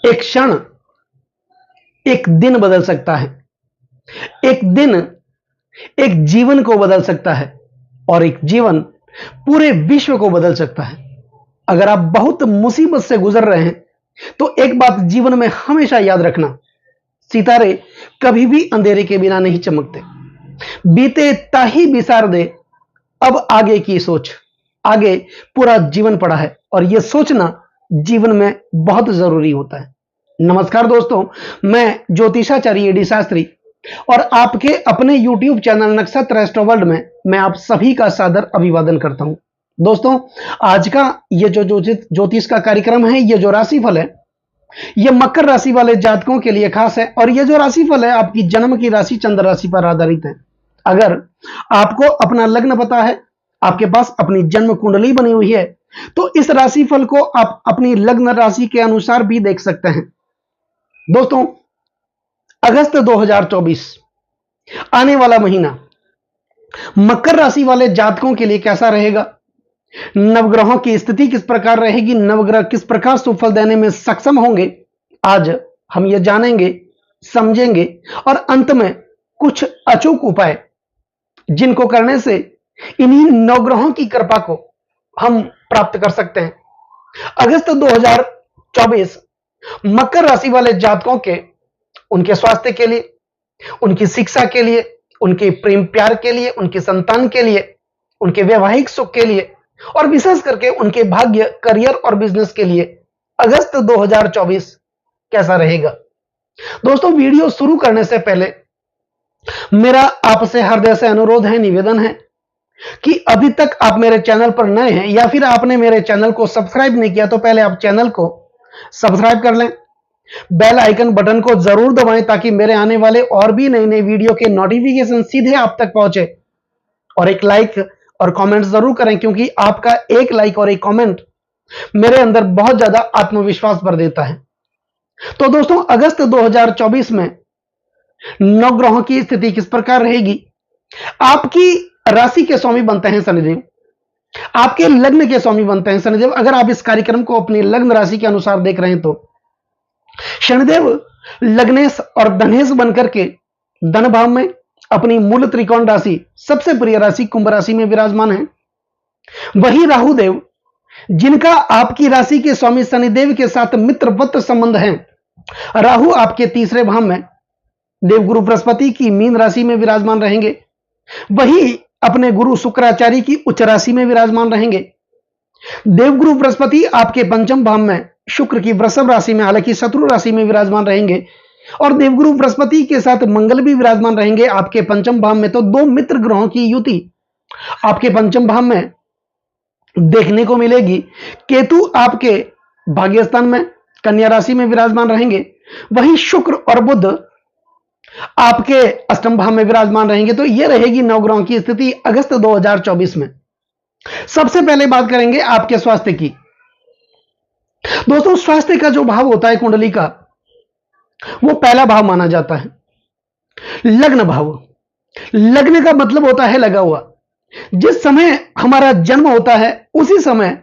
एक क्षण एक दिन बदल सकता है। एक दिन एक जीवन को बदल सकता है और एक जीवन पूरे विश्व को बदल सकता है। अगर आप बहुत मुसीबत से गुजर रहे हैं तो एक बात जीवन में हमेशा याद रखना, सितारे कभी भी अंधेरे के बिना नहीं चमकते। बीते ताही बिसार दे, अब आगे की सोच। आगे पूरा जीवन पड़ा है और यह सोचना जीवन में बहुत जरूरी होता है। नमस्कार दोस्तों, मैं ज्योतिषाचार्य एडी शास्त्री और आपके अपने YouTube चैनल नक्षत्र एस्ट्रो वर्ल्ड में मैं आप सभी का सादर अभिवादन करता हूं। दोस्तों, आज का ये जो ज्योतिष का कार्यक्रम है, ये जो राशिफल है, ये मकर राशि वाले जातकों के लिए खास है और ये जो राशिफल है आपकी जन्म की राशि चंद्र राशि पर आधारित है। अगर आपको अपना लग्न पता है, आपके पास अपनी जन्म कुंडली बनी हुई है, तो इस राशिफल को आप अपनी लग्न राशि के अनुसार भी देख सकते हैं। दोस्तों, अगस्त 2024 आने वाला महीना मकर राशि वाले जातकों के लिए कैसा रहेगा, नवग्रहों की स्थिति किस प्रकार रहेगी, नवग्रह किस प्रकार सुफल देने में सक्षम होंगे, आज हम ये जानेंगे, समझेंगे और अंत में कुछ अचूक उपाय जिनको करने से इन्हीं नवग्रहों की कृपा को हम प्राप्त कर सकते हैं। अगस्त 2024 मकर राशि वाले जातकों के उनके स्वास्थ्य के लिए, उनकी शिक्षा के लिए, उनके प्रेम प्यार के लिए, उनकी संतान के लिए, उनके वैवाहिक सुख के लिए और विशेष करके उनके भाग्य, करियर और बिजनेस के लिए अगस्त 2024 कैसा रहेगा। दोस्तों, वीडियो शुरू करने से पहले मेरा आपसे हृदय से अनुरोध है, निवेदन है कि अभी तक आप मेरे चैनल पर नए हैं या फिर आपने मेरे चैनल को सब्सक्राइब नहीं किया तो पहले आप चैनल को सब्सक्राइब कर लें, बेल आइकन बटन को जरूर दबाएं ताकि मेरे आने वाले और भी नए नए वीडियो के नोटिफिकेशन सीधे आप तक पहुंचे। और एक लाइक और कमेंट जरूर करें क्योंकि आपका एक लाइक और एक कमेंट मेरे अंदर बहुत ज्यादा आत्मविश्वास भर देता है। तो दोस्तों, अगस्त 2024 में नवग्रहों की स्थिति किस प्रकार रहेगी। आपकी राशि के स्वामी बनते हैं शनिदेव, आपके लग्न के स्वामी बनते हैं शनिदेव। अगर आप इस कार्यक्रम को अपनी लग्न राशि के अनुसार देख रहे हैं तो शनिदेव लग्नेश और धनेश बनकर के धन भाव में अपनी मूल त्रिकोण राशि, सबसे प्रिय राशि कुंभ राशि में विराजमान है। वही राहु देव, जिनका आपकी राशि के स्वामी शनिदेव के साथ मित्रवत संबंध है, राहु आपके तीसरे भाव में देवगुरु बृहस्पति की मीन राशि में विराजमान रहेंगे। वही अपने गुरु शुक्राचार्य की उच्च राशि में विराजमान रहेंगे। देवगुरु बृहस्पति आपके पंचम भाव में शुक्र की वृषभ राशि में, हालांकि शत्रु राशि में विराजमान रहेंगे और देवगुरु बृहस्पति के साथ मंगल भी विराजमान रहेंगे आपके पंचम भाव में। तो दो मित्र ग्रहों की युति आपके पंचम भाव में देखने को मिलेगी। केतु आपके भाग्य स्थान में कन्या राशि में विराजमान रहेंगे। वहीं शुक्र और बुध आपके अष्टम भाव में विराजमान रहेंगे। तो यह रहेगी नवग्रहों की स्थिति अगस्त 2024 में। सबसे पहले बात करेंगे आपके स्वास्थ्य की। दोस्तों, स्वास्थ्य का जो भाव होता है कुंडली का, वो पहला भाव माना जाता है लग्न भाव। लग्न का मतलब होता है लगा हुआ। जिस समय हमारा जन्म होता है उसी समय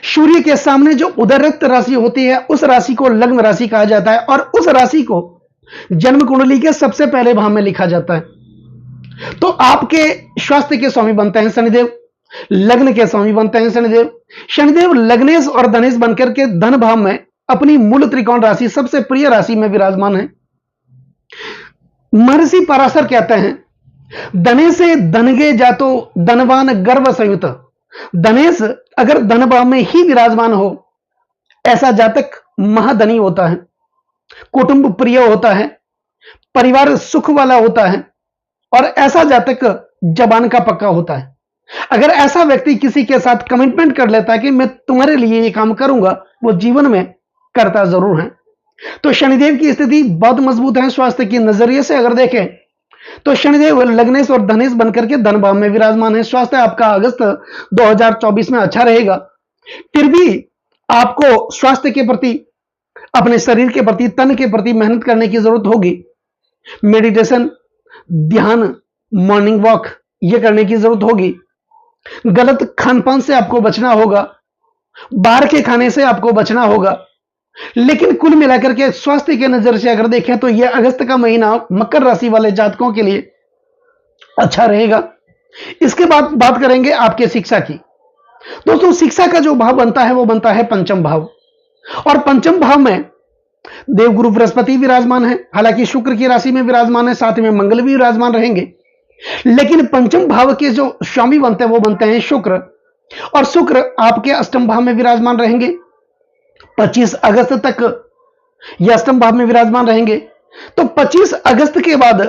सूर्य के सामने जो उदयरक्त राशि होती है उस राशि को लग्न राशि कहा जाता है और उस राशि को जन्म कुंडली के सबसे पहले भाव में लिखा जाता है। तो आपके स्वास्थ्य के स्वामी बनते हैं शनिदेव, लग्न के स्वामी बनते हैं शनिदेव। शनिदेव लग्नेश और धनेश बनकर के धन भाव में अपनी मूल त्रिकोण राशि, सबसे प्रिय राशि में विराजमान है। महर्षि पराशर कहते हैं, धने से धनगे जातो धनवान गर्व संयुत। धनेश अगर धन भाव में ही विराजमान हो, ऐसा जातक महाधनी होता है, कुटुंब प्रिय होता है, परिवार सुख वाला होता है और ऐसा जातक जबान का पक्का होता है। अगर ऐसा व्यक्ति किसी के साथ कमिटमेंट कर लेता है कि मैं तुम्हारे लिए ये काम करूंगा, वो जीवन में करता जरूर है। तो शनिदेव की स्थिति बहुत मजबूत है। स्वास्थ्य के नजरिए से अगर देखें तो शनिदेव लग्नेश और धनेश बनकर के धन भाव में विराजमान है। स्वास्थ्य आपका अगस्त 2024 में अच्छा रहेगा। फिर भी आपको स्वास्थ्य के प्रति, अपने शरीर के प्रति, तन के प्रति मेहनत करने की जरूरत होगी। मेडिटेशन, ध्यान, मॉर्निंग वॉक ये करने की जरूरत होगी। गलत खान पान से आपको बचना होगा, बाहर के खाने से आपको बचना होगा। लेकिन कुल मिलाकर के स्वास्थ्य के नजर से अगर देखें तो यह अगस्त का महीना मकर राशि वाले जातकों के लिए अच्छा रहेगा। इसके बाद बात करेंगे आपके शिक्षा की। दोस्तों, शिक्षा का जो भाव बनता है वो बनता है पंचम भाव, और पंचम भाव में देवगुरु बृहस्पति विराजमान है। हालांकि शुक्र की राशि में विराजमान है, साथ में मंगल भी विराजमान रहेंगे, लेकिन पंचम भाव के जो स्वामी बनते हैं वो बनते हैं शुक्र, और शुक्र आपके अष्टम भाव में विराजमान रहेंगे। 25 अगस्त तक ये अष्टम भाव में विराजमान रहेंगे। तो 25 अगस्त के बाद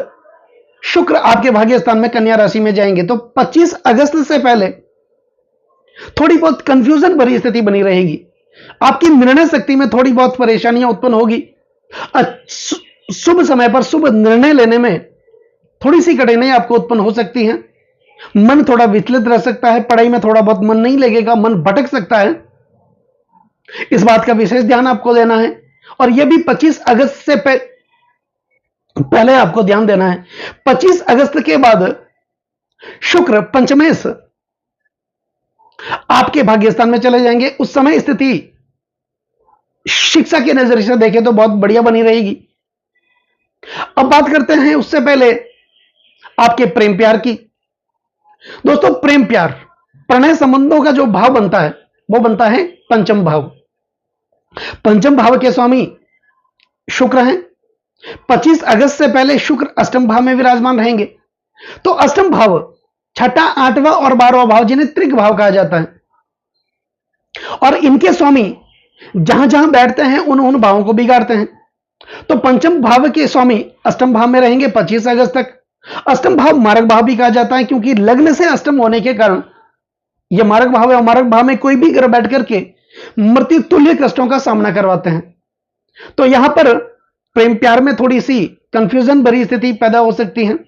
शुक्र आपके भाग्य स्थान में कन्या राशि में जाएंगे। तो 25 अगस्त से पहले थोड़ी बहुत कंफ्यूजन भरी स्थिति बनी रहेगी, आपकी निर्णय शक्ति में थोड़ी बहुत परेशानियां उत्पन्न होगी। शुभ समय पर शुभ निर्णय लेने में थोड़ी सी कठिनाई आपको उत्पन्न हो सकती है। मन थोड़ा विचलित रह सकता है, पढ़ाई में थोड़ा बहुत मन नहीं लगेगा, मन भटक सकता है। इस बात का विशेष ध्यान आपको देना है, और यह भी 25 अगस्त से पहले आपको ध्यान देना है। 25 अगस्त के बाद शुक्र पंचमेश आपके भाग्य स्थान में चले जाएंगे। उस समय स्थिति शिक्षा के नजरिए से देखें तो बहुत बढ़िया बनी रहेगी। अब बात करते हैं उससे पहले आपके प्रेम प्यार की। दोस्तों, प्रेम प्यार प्रणय संबंधों का जो भाव बनता है वो बनता है पंचम भाव। पंचम भाव के स्वामी शुक्र हैं। 25 अगस्त से पहले शुक्र अष्टम भाव में विराजमान रहेंगे। तो अष्टम भाव छठा, आठवां और 12वां भाव, जिन्हें त्रिक भाव कहा जाता है, और इनके स्वामी जहां जहां बैठते हैं उन भावों को बिगाड़ते हैं। तो पंचम भाव के स्वामी अष्टम भाव में रहेंगे 25 अगस्त तक। अष्टम भाव मारक भाव भी कहा जाता है, क्योंकि लग्न से अष्टम होने के कारण यह मारक भाव है, और मारक भाव में कोई भी ग्रह बैठ करके मृत्यु तुल्य कष्टों का सामना करवाते हैं। तो यहां पर प्रेम प्यार में थोड़ी सी कंफ्यूजन भरी स्थिति पैदा हो सकती है।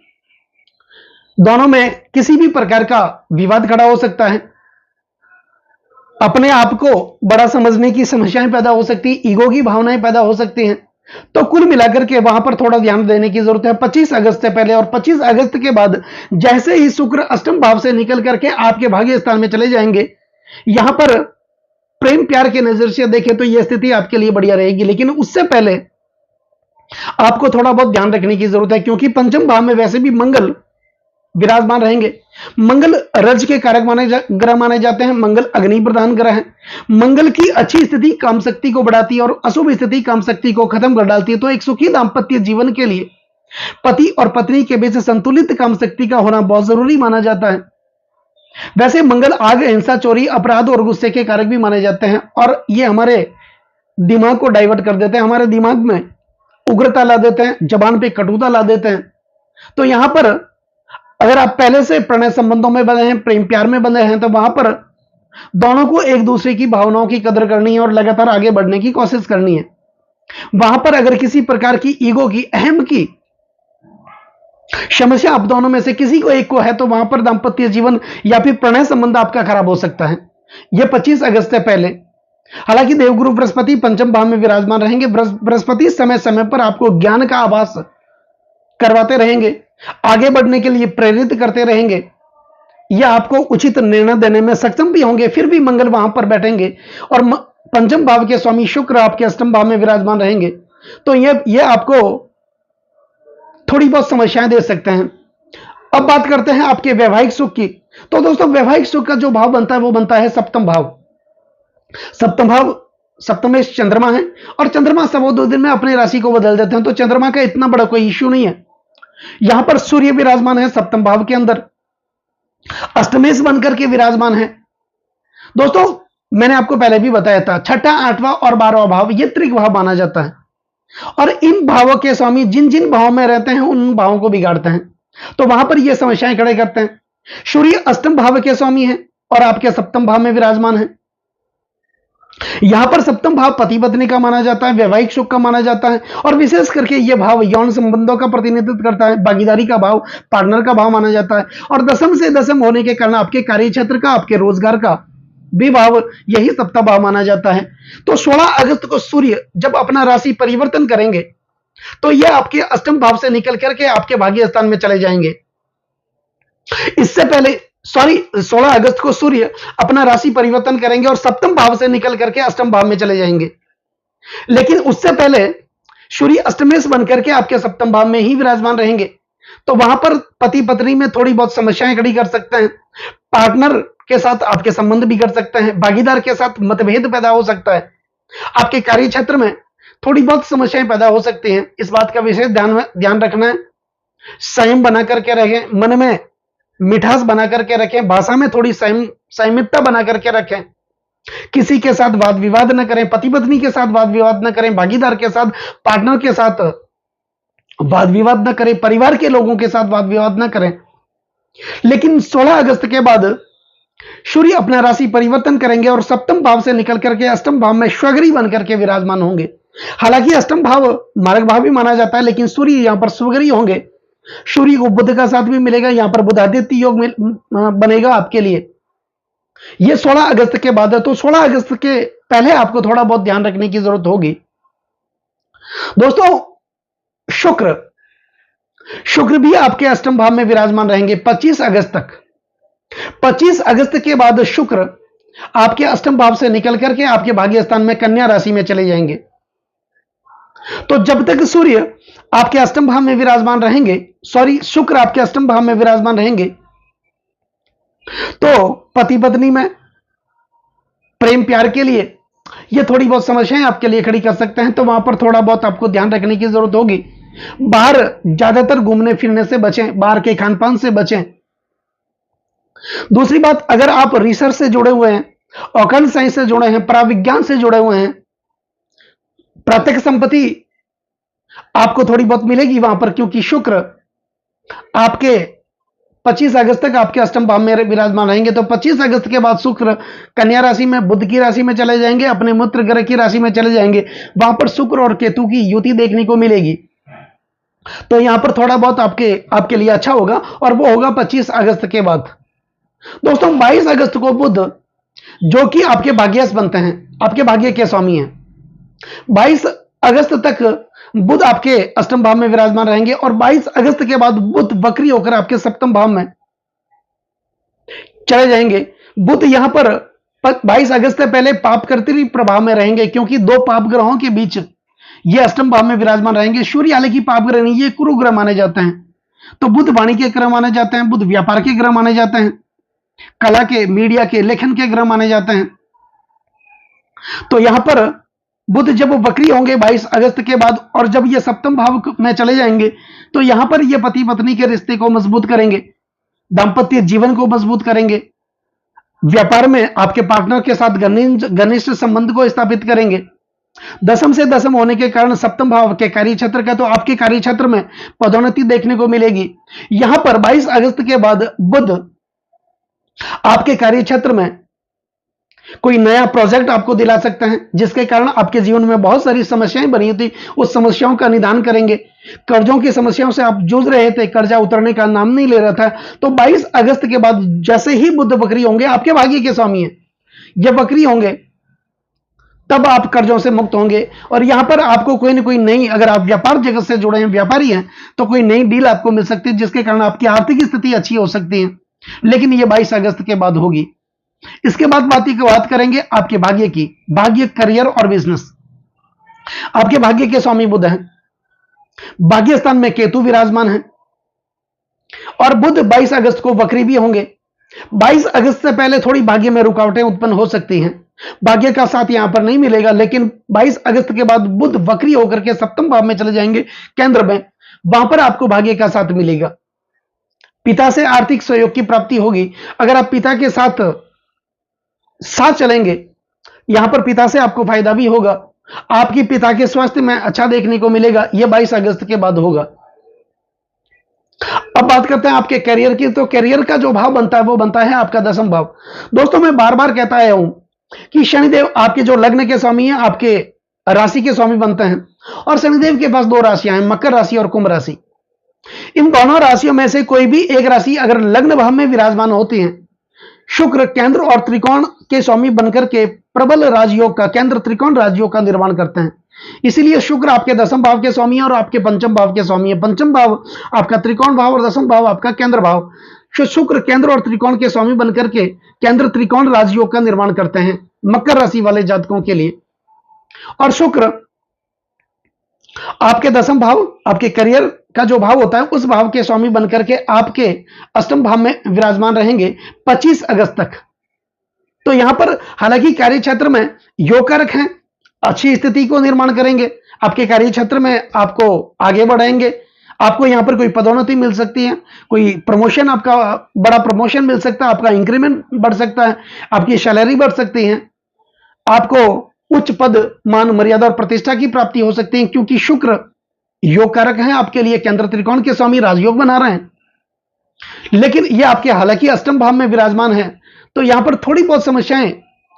दोनों में किसी भी प्रकार का विवाद खड़ा हो सकता है। अपने आप को बड़ा समझने की समस्याएं पैदा हो सकती है, ईगो की भावनाएं पैदा हो सकती हैं। तो कुल मिलाकर के वहां पर थोड़ा ध्यान देने की जरूरत है 25 अगस्त से पहले। और 25 अगस्त के बाद जैसे ही शुक्र अष्टम भाव से निकल करके आपके भाग्य स्थान में चले जाएंगे, यहां पर प्रेम प्यार के नजर से देखें तो यह स्थिति आपके लिए बढ़िया रहेगी। लेकिन उससे पहले आपको थोड़ा बहुत ध्यान रखने की जरूरत है, क्योंकि पंचम भाव में वैसे भी मंगल विराजमान रहेंगे। मंगल रज के कारक ग्रह माने जाते हैं। मंगल अग्नि प्रधान ग्रह है। मंगल की अच्छी स्थिति काम शक्ति को बढ़ाती है, और अशुभ स्थिति काम शक्ति को खत्म कर डालती है। तो एक सुखी दाम्पत्य जीवन के लिए पति और पत्नी के बीच संतुलित काम शक्ति का होना बहुत जरूरी माना जाता है। वैसे मंगल आग, हिंसा, चोरी, अपराध और गुस्से के कारक भी माने जाते हैं, और ये हमारे दिमाग को डाइवर्ट कर देते हैं, हमारे दिमाग में उग्रता ला देते हैं, जबान पे कटुता ला देते हैं। तो यहां पर अगर आप पहले से प्रणय संबंधों में बंधे हैं, प्रेम प्यार में बंधे हैं, तो वहां पर दोनों को एक दूसरे की भावनाओं की कदर करनी है और लगातार आगे बढ़ने की कोशिश करनी है। वहां पर अगर किसी प्रकार की ईगो की, अहम की समस्या आप दोनों में से किसी को एक को है, तो वहां पर दाम्पत्य जीवन या फिर प्रणय संबंध आपका खराब हो सकता है। यह 25 अगस्त से पहले। हालांकि देवगुरु बृहस्पति पंचम भाव में विराजमान रहेंगे। बृहस्पति समय समय पर आपको ज्ञान का आभास करवाते रहेंगे, आगे बढ़ने के लिए प्रेरित करते रहेंगे, या आपको उचित निर्णय देने में सक्षम भी होंगे। फिर भी मंगल वहां पर बैठेंगे, और पंचम भाव के स्वामी शुक्र आपके अष्टम भाव में विराजमान रहेंगे। तो ये आपको थोड़ी बहुत समस्याएं दे सकते हैं। अब बात करते हैं आपके वैवाहिक सुख की। तो दोस्तों, वैवाहिक सुख का जो भाव बनता है वो बनता है सप्तम भाव। सप्तम भाव, सप्तमेश चंद्रमा है, और चंद्रमा सब 2 दिन में अपनी राशि को बदल देते हैं। तो चंद्रमा का इतना बड़ा कोई इश्यू नहीं है। यहां पर सूर्य विराजमान है सप्तम भाव के अंदर, अष्टमेश बनकर के विराजमान है। दोस्तों, मैंने आपको पहले भी बताया था, छठा, आठवां और 12वां भाव ये त्रिक भाव माना जाता है, और इन भावों के स्वामी जिन जिन भावों में रहते हैं उन भावों को बिगाड़ते हैं। तो वहां पर ये समस्याएं खड़े करते हैं। सूर्य अष्टम भाव के स्वामी है और आपके सप्तम भाव में विराजमान है। यहां पर सप्तम भाव पति पत्नी का माना जाता है, वैवाहिक सुख का माना जाता है, और विशेष करके यह भाव यौन संबंधों का प्रतिनिधित्व करता है, भागीदारी का भाव, पार्टनर का भाव माना जाता है। और दसम से दसम होने के कारण आपके कार्य क्षेत्र का, आपके रोजगार का भी भाव यही सप्तम भाव माना जाता है। तो 16 अगस्त को सूर्य जब अपना राशि परिवर्तन करेंगे, तो यह आपके अष्टम भाव से निकल करके आपके भाग्य स्थान में चले जाएंगे। इससे पहले 16 अगस्त को सूर्य अपना राशि परिवर्तन करेंगे और सप्तम भाव से निकल करके अष्टम भाव में चले जाएंगे। लेकिन उससे पहले सूर्य अष्टमेश बनकर के आपके सप्तम भाव में ही विराजमान रहेंगे, तो वहां पर पति पत्नी में थोड़ी बहुत समस्याएं खड़ी कर सकते हैं। पार्टनर के साथ आपके संबंध बिगड़ सकते हैं, भागीदार के साथ मतभेद पैदा हो सकता है, आपके कार्य क्षेत्र में थोड़ी बहुत समस्याएं पैदा हो सकती हैं। इस बात का विशेष ध्यान रखना है। संयम बना करके रखें, मन में मिठास बना करके रखें, भाषा में थोड़ी संयमितता बना करके रखें। किसी के साथ वाद विवाद न करें, पति पत्नी के साथ वाद विवाद न करें, भागीदार के साथ, पार्टनर के साथ वाद विवाद न करें, परिवार के लोगों के साथ वाद विवाद न करें। लेकिन 16 अगस्त के बाद सूर्य अपना राशि परिवर्तन करेंगे और सप्तम भाव से निकल करके अष्टम भाव में स्वगृही बनकर के विराजमान होंगे। हालांकि अष्टम भाव मार्ग भाव भी माना जाता है, लेकिन सूर्य यहां पर स्वगृही होंगे। सूर्य को बुध का साथ भी मिलेगा, यहां पर बुधादित्य योग बनेगा आपके लिए। यह 16 अगस्त के बाद है, तो 16 अगस्त के पहले आपको थोड़ा बहुत ध्यान रखने की जरूरत होगी। दोस्तों, शुक्र भी आपके अष्टम भाव में विराजमान रहेंगे 25 अगस्त तक। 25 अगस्त के बाद शुक्र आपके अष्टम भाव से निकल करके आपके भाग्य स्थान में कन्या राशि में चले जाएंगे। तो जब तक सूर्य आपके अष्टम भाव में विराजमान रहेंगे, शुक्र आपके अष्टम भाव में विराजमान रहेंगे, तो पति पत्नी में प्रेम प्यार के लिए ये थोड़ी बहुत समस्याएं आपके लिए खड़ी कर सकते हैं। तो वहां पर थोड़ा बहुत आपको ध्यान रखने की जरूरत होगी। बाहर ज्यादातर घूमने फिरने से बचें, बाहर के खान पान से बचें। दूसरी बात, अगर आप रिसर्च से जुड़े हुए हैं, ऑकल्ट साइंस से जुड़े हैं, पराविज्ञान से जुड़े हुए हैं, प्रत्यक्ष संपत्ति आपको थोड़ी बहुत मिलेगी वहां पर, क्योंकि शुक्र आपके 25 अगस्त तक आपके अष्टम भाव में विराजमान रहेंगे। तो 25 अगस्त के बाद शुक्र कन्या राशि में, बुध की राशि में चले जाएंगे, अपने मित्र ग्रह की राशि में चले जाएंगे। वहां पर शुक्र और केतु की युति देखने को मिलेगी। तो यहां पर थोड़ा बहुत आपके लिए अच्छा होगा, और वो होगा 25 अगस्त के बाद। दोस्तों, 22 अगस्त को बुध, जो कि आपके भाग्यस्थ बनते हैं, आपके भाग्य के स्वामी हैं, 22 अगस्त तक बुध आपके अष्टम भाव में विराजमान रहेंगे, और 22 अगस्त के बाद बुध वक्री होकर आपके सप्तम भाव में चले जाएंगे। बुध यहां पर 22 अगस्त से पहले पाप कर्तरी प्रभाव में रहेंगे, क्योंकि दो पाप ग्रहों के बीच ये अष्टम भाव में विराजमान रहेंगे। सूर्य हालांकि पाप ग्रह नहीं, ये कुरु ग्रह माने जाते हैं। तो बुध वाणी के ग्रह माने जाते हैं, बुध व्यापार के ग्रह माने जाते हैं, कला के, मीडिया के, लेखन के ग्रह माने जाते हैं। तो यहां पर बुध जब वक्री होंगे 22 अगस्त के बाद, और जब ये सप्तम भाव में चले जाएंगे, तो यहां पर ये पति पत्नी के रिश्ते को मजबूत करेंगे, दांपत्य जीवन को मजबूत करेंगे, व्यापार में आपके पार्टनर के साथ घनिष्ठ संबंध को स्थापित करेंगे। दशम से दशम होने के कारण सप्तम भाव के कार्य क्षेत्र का, तो आपके कार्य क्षेत्र में पदोन्नति देखने को मिलेगी। यहां पर 22 अगस्त के बाद बुध आपके कार्य क्षेत्र में कोई नया प्रोजेक्ट आपको दिला सकते हैं, जिसके कारण आपके जीवन में बहुत सारी समस्याएं बनी थी, उस समस्याओं का निदान करेंगे। कर्जों की समस्याओं से आप जूझ रहे थे, कर्जा उतरने का नाम नहीं ले रहा था, तो 22 अगस्त के बाद जैसे ही बुध वक्री होंगे, आपके भाग्य के स्वामी हैं, ये वक्री होंगे, तब आप कर्जों से मुक्त होंगे। और यहां पर आपको कोई ना कोई नई, अगर आप व्यापार जगत से जुड़े हैं, व्यापारी हैं, तो कोई नई डील आपको मिल सकती है, जिसके कारण आपकी आर्थिक स्थिति अच्छी हो सकती है। लेकिन ये 22 अगस्त के बाद होगी। इसके बाद बात करेंगे आपके भाग्य की, भाग्य, करियर और बिजनेस। आपके भाग्य के स्वामी बुध हैं, भाग्य स्थान में केतु विराजमान है, और बुध 22 अगस्त को वक्री भी होंगे। 22 अगस्त से पहले थोड़ी भाग्य में रुकावटें उत्पन्न हो सकती हैं, भाग्य का साथ यहां पर नहीं मिलेगा। लेकिन 22 अगस्त के बाद बुध वक्री होकर के सप्तम भाव में चले जाएंगे, केंद्र में, वहां पर आपको भाग्य का साथ मिलेगा। पिता से आर्थिक सहयोग की प्राप्ति होगी। अगर आप पिता के साथ चलेंगे, यहां पर पिता से आपको फायदा भी होगा। आपकी पिता के स्वास्थ्य में अच्छा देखने को मिलेगा। यह 22 अगस्त के बाद होगा। अब बात करते हैं आपके करियर की। तो करियर का जो भाव बनता है, वो बनता है आपका दशम भाव। दोस्तों, मैं बार बार कहता आया हूं कि शनिदेव आपके जो लग्न के स्वामी हैं, आपके राशि के स्वामी बनते हैं, और शनिदेव के पास दो राशियां हैं, मकर राशि और कुंभ राशि। इन दोनों राशियों में से कोई भी एक राशि अगर लग्न भाव में विराजमान होती है, शुक्र केंद्र और त्रिकोण के स्वामी बनकर के प्रबल राजयोग का, केंद्र त्रिकोण राजयोग का निर्माण करते हैं। इसीलिए शुक्र आपके दशम भाव के स्वामी है और आपके पंचम भाव के स्वामी है। पंचम भाव आपका त्रिकोण भाव और दशम भाव आपका केंद्र भाव। शुक्र केंद्र और त्रिकोण के स्वामी बनकर के केंद्र त्रिकोण राजयोग का निर्माण करते हैं मकर राशि वाले जातकों के लिए। और शुक्र आपके दसम भाव, आपके करियर का जो भाव होता है उस भाव के स्वामी बनकर के आपके अष्टम भाव में विराजमान रहेंगे 25 अगस्त तक। तो यहां पर हालांकि कार्य क्षेत्र में योग कारक हैं, अच्छी स्थिति को निर्माण करेंगे, आपके कार्य क्षेत्र में आपको आगे बढ़ाएंगे, आपको यहां पर कोई पदोन्नति मिल सकती है, कोई प्रमोशन, आपका बड़ा प्रमोशन मिल सकता है, आपका इंक्रीमेंट बढ़ सकता है, आपकी सैलरी बढ़ सकती है, आपको उच्च पद, मान, मर्यादा और प्रतिष्ठा की प्राप्ति हो सकती है, क्योंकि शुक्र योग कारक हैं आपके लिए, केंद्र त्रिकोण के स्वामी राजयोग बना रहे हैं। लेकिन ये आपके हालांकि अष्टम भाव में विराजमान है, तो यहां पर थोड़ी बहुत समस्याएं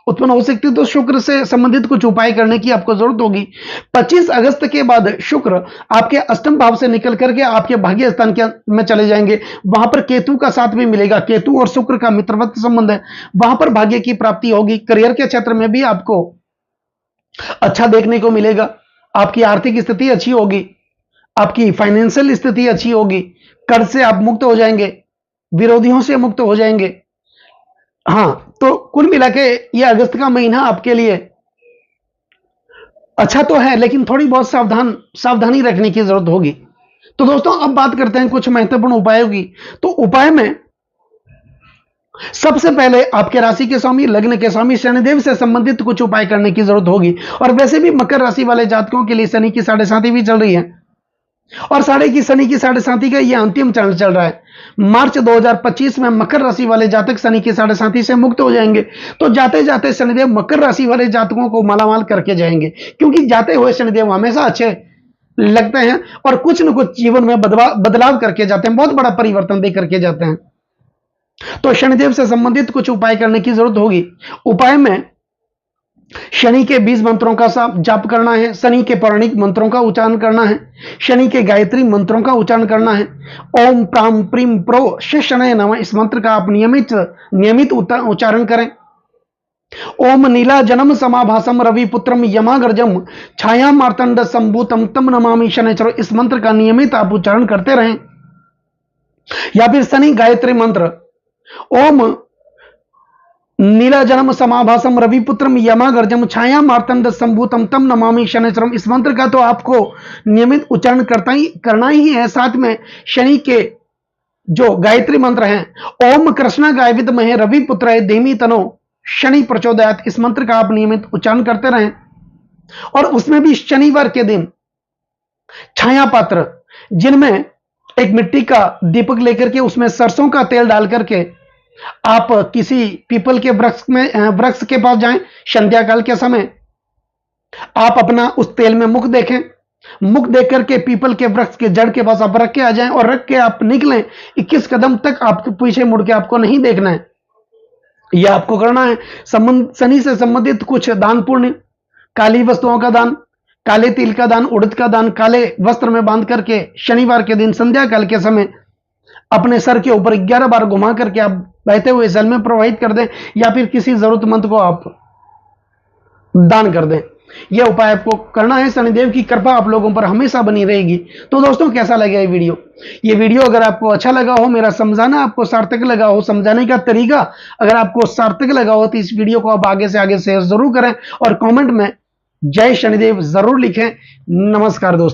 उत्पन्न हो सकती है, तो शुक्र से संबंधित कुछ उपाय करने की आपको जरूरत होगी। 25 अगस्त के बाद शुक्र आपके अष्टम भाव से निकल करके आपके भाग्य स्थान के में चले जाएंगे, वहां पर केतु का साथ भी मिलेगा, केतु और शुक्र का मित्रवत संबंध है, वहां पर भाग्य की प्राप्ति होगी। करियर के क्षेत्र में भी आपको अच्छा देखने को मिलेगा, आपकी आर्थिक स्थिति अच्छी होगी, आपकी फाइनेंशियल स्थिति अच्छी होगी, कर्ज से आप मुक्त हो जाएंगे, विरोधियों से मुक्त हो जाएंगे। हाँ, तो कुल मिला के ये अगस्त का महीना आपके लिए अच्छा तो है, लेकिन थोड़ी बहुत सावधानी रखने की जरूरत होगी। तो दोस्तों अब बात करते हैं कुछ महत्वपूर्ण उपायों की। तो उपाय में सबसे पहले आपके राशि के स्वामी, लग्न के स्वामी शनिदेव से संबंधित कुछ उपाय करने की जरूरत होगी। और वैसे भी मकर राशि वाले जातकों के लिए शनि की 7.5 भी चल रही है, और शनि की 7.5 का यह अंतिम चरण चल रहा है। मार्च 2025 में मकर राशि वाले जातक शनि की 7.5 से मुक्त हो जाएंगे। तो जाते जाते शनिदेव मकर राशि वाले जातकों को मालामाल करके जाएंगे, क्योंकि जाते हुए शनिदेव हमेशा अच्छे लगते हैं और कुछ न कुछ जीवन में बदलाव करके जाते हैं, बहुत बड़ा परिवर्तन दे करके जाते हैं। तो शनिदेव से संबंधित कुछ उपाय करने की जरूरत होगी। उपाय में शनि के 20 मंत्रों का जाप करना है, शनि के पौराणिक मंत्रों का उच्चारण करना है, शनि के गायत्री मंत्रों का उच्चारण करना है। ओम प्राम प्रीम प्रो शनय नमः, इस मंत्र का आप नियमित उच्चारण करें। ओम नीला जन्म समाभासम रवि पुत्रम यमागर्जम छाया मार्तंड संभूतम तम नमामि शनैश्चरो, इस मंत्र का नियमित आप उच्चारण करते रहें। या फिर शनि गायत्री मंत्र ओम नीला जन्म समाभासम रविपुत्रम यमागर्जम छाया मार्तंड संभूतम तम नमामि शनैश्चरम, इस मंत्र का तो आपको नियमित उच्चारण करना ही है। साथ में शनि के जो गायत्री मंत्र हैं, ओम कृष्ण गाय विद्महे रविपुत्राय धीमहि तनो शनि प्रचोदयात्, इस मंत्र का आप नियमित उच्चारण करते रहें। और उसमें भी शनिवार के दिन छाया पात्र, जिनमें एक मिट्टी का दीपक लेकर के उसमें सरसों का तेल डाल करके आप किसी पीपल के वृक्ष के पास जाएं, संध्या काल के समय आप अपना उस तेल में मुख देखें, मुख देख करके पीपल के वृक्ष के जड़ के पास आप रख के आ जाएं और रख के आप निकलें। 21 कदम तक आपको पीछे मुड़ के आपको नहीं देखना है, यह आपको करना है। शनि से संबंधित कुछ दान पुण्य, काली वस्तुओं का दान, काले तिल का दान, उड़द का दान, काले वस्त्र में बांध करके शनिवार के दिन संध्या काल के समय अपने सर के ऊपर 11 बार घुमा करके आप बहते हुए जल में प्रवाहित कर दें, या फिर किसी जरूरतमंद को आप दान कर दें। यह उपाय आपको करना है। शनिदेव की कृपा आप लोगों पर हमेशा बनी रहेगी। तो दोस्तों कैसा लगा ये वीडियो अगर आपको अच्छा लगा हो, मेरा समझाना आपको सार्थक लगा हो, समझाने का तरीका अगर आपको सार्थक लगा हो, तो इस वीडियो को आप आगे से आगे शेयर जरूर करें और कमेंट में जय शनिदेव जरूर लिखें। नमस्कार दोस्तों।